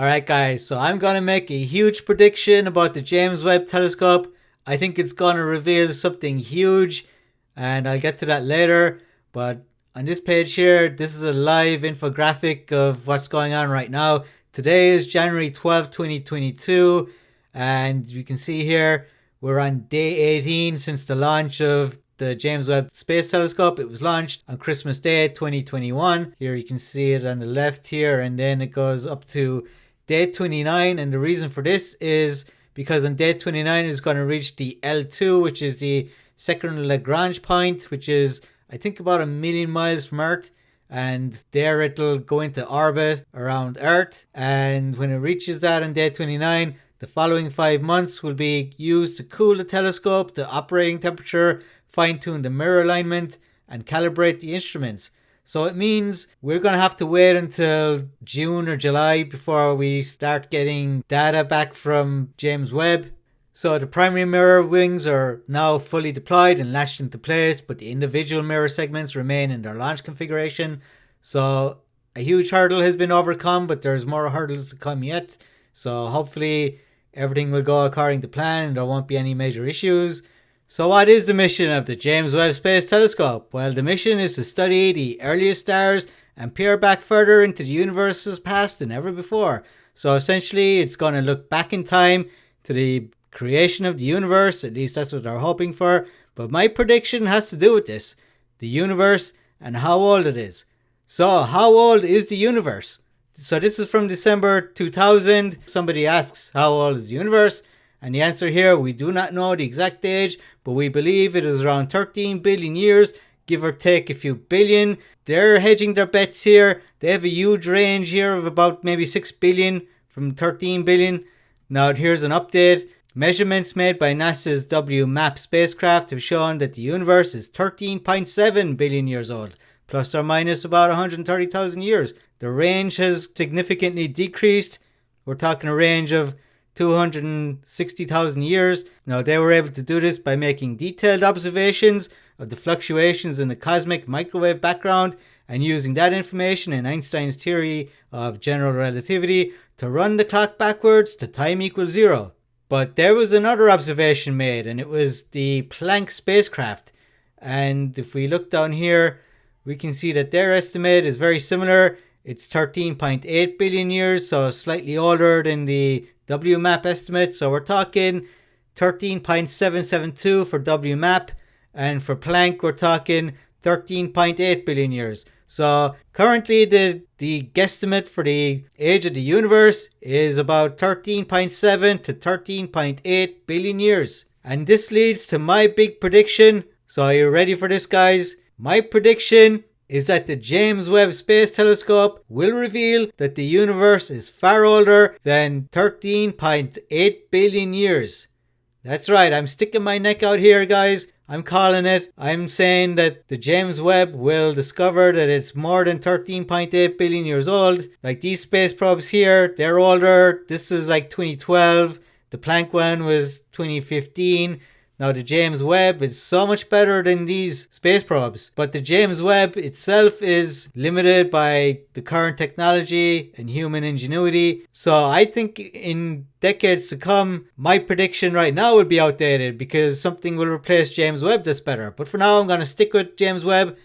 Alright guys, so I'm gonna make a huge prediction about the James Webb Telescope. I think it's gonna reveal something huge and I'll get to that later. But on this page here, this is a live infographic of what's going on right now. Today is January 12th, 2022, and you can see here we're on day 18 since the launch of the James Webb Space Telescope. It was launched on Christmas Day 2021. Here you can see it on the left here, and then it goes up to day 29, and the reason for this is because on day 29 it's going to reach the L2, which is the second Lagrange point, which is I think about 1,000,000 miles from Earth, and there it'll go into orbit around Earth. And when it reaches that on day 29, the following 5 months will be used to cool the telescope, the operating temperature, fine-tune the mirror alignment, and calibrate the instruments. So it means we're going to have to wait until June or July before we start getting data back from James Webb. So the primary mirror wings are now fully deployed and latched into place, but the individual mirror segments remain in their launch configuration. So a huge hurdle has been overcome, but there's more hurdles to come yet. So hopefully everything will go according to plan and there won't be any major issues. So what is the mission of the James Webb Space Telescope? Well, the mission is to study the earliest stars and peer back further into the universe's past than ever before. So essentially, it's going to look back in time to the creation of the universe. At least that's what they're hoping for. But my prediction has to do with this. The universe and how old it is. So how old is the universe? So this is from December 2000. Somebody asks, how old is the universe? And the answer here, we do not know the exact age, but we believe it is around 13 billion years, give or take a few billion. They're hedging their bets here. They have a huge range here of about maybe 6 billion from 13 billion. Now here's an update. Measurements made by NASA's WMAP spacecraft have shown that the universe is 13.7 billion years old, plus or minus about 130,000 years. The range has significantly decreased. We're talking a range of 260,000 years. Now they were able to do this by making detailed observations of the fluctuations in the cosmic microwave background and using that information in Einstein's theory of general relativity to run the clock backwards to time equals 0. But there was another observation made, and it was the Planck spacecraft. And if we look down here, we can see that their estimate is very similar. It's 13.8 billion years, so slightly older than the WMAP estimate. So we're talking 13.772 for WMAP, and for Planck we're talking 13.8 billion years. So currently the guesstimate for the age of the universe is about 13.7 to 13.8 billion years. And this leads to my big prediction. So are you ready for this, guys? My prediction is that the James Webb Space Telescope will reveal that the universe is far older than 13.8 billion years. That's right, I'm sticking my neck out here, guys. I'm calling it. I'm saying that the James Webb will discover that it's more than 13.8 billion years old. Like these space probes here, they're older. This is like 2012. The Planck one was 2015. Now the James Webb is so much better than these space probes, but the James Webb itself is limited by the current technology and human ingenuity. So I think in decades to come, my prediction right now will be outdated because something will replace James Webb that's better. But for now, I'm going to stick with James Webb,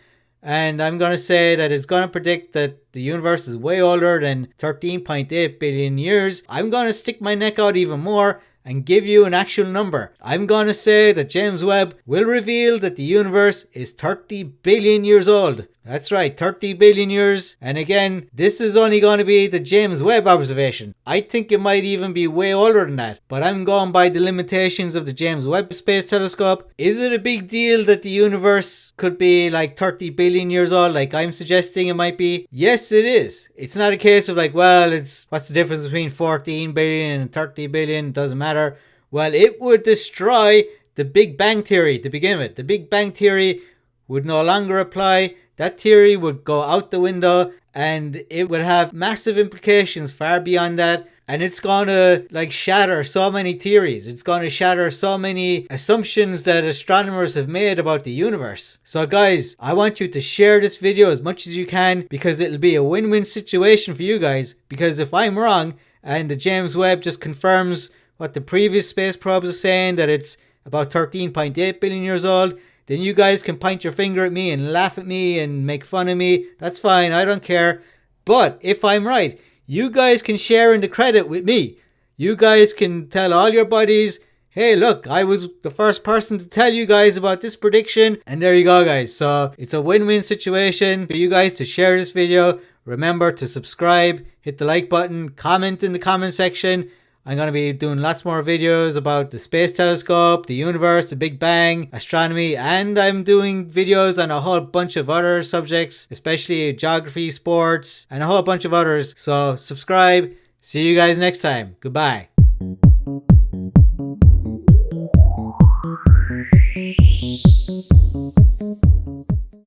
and I'm going to say that it's going to predict that the universe is way older than 13.8 billion years. I'm going to stick my neck out even more and give you an actual number. I'm going to say that James Webb will reveal that the universe is 30 billion years old. That's right, 30 billion years. And again, this is only going to be the James Webb observation. I think it might even be way older than that. But I'm going by the limitations of the James Webb Space Telescope. Is it a big deal that the universe could be like 30 billion years old, like I'm suggesting it might be? Yes, it is. It's not a case of like, well, what's the difference between 14 billion and 30 billion? It doesn't matter. Well, it would destroy the Big Bang Theory to begin with. The Big Bang Theory would no longer apply. That theory would go out the window and it would have massive implications far beyond that. And it's going to like shatter so many theories. It's going to shatter so many assumptions that astronomers have made about the universe. So guys, I want you to share this video as much as you can because it'll be a win-win situation for you guys. Because if I'm wrong and the James Webb just confirms what the previous space probes are saying, that it's about 13.8 billion years old, then you guys can point your finger at me and laugh at me and make fun of me. That's fine, I don't care. But if I'm right, you guys can share in the credit with me. You guys can tell all your buddies, hey, look, I was the first person to tell you guys about this prediction. And there you go, guys. So it's a win-win situation for you guys to share this video. Remember to subscribe, hit the like button, comment in the comment section. I'm going to be doing lots more videos about the space telescope, the universe, the Big Bang, astronomy, and I'm doing videos on a whole bunch of other subjects, especially geography, sports, and a whole bunch of others. So subscribe. See you guys next time. Goodbye.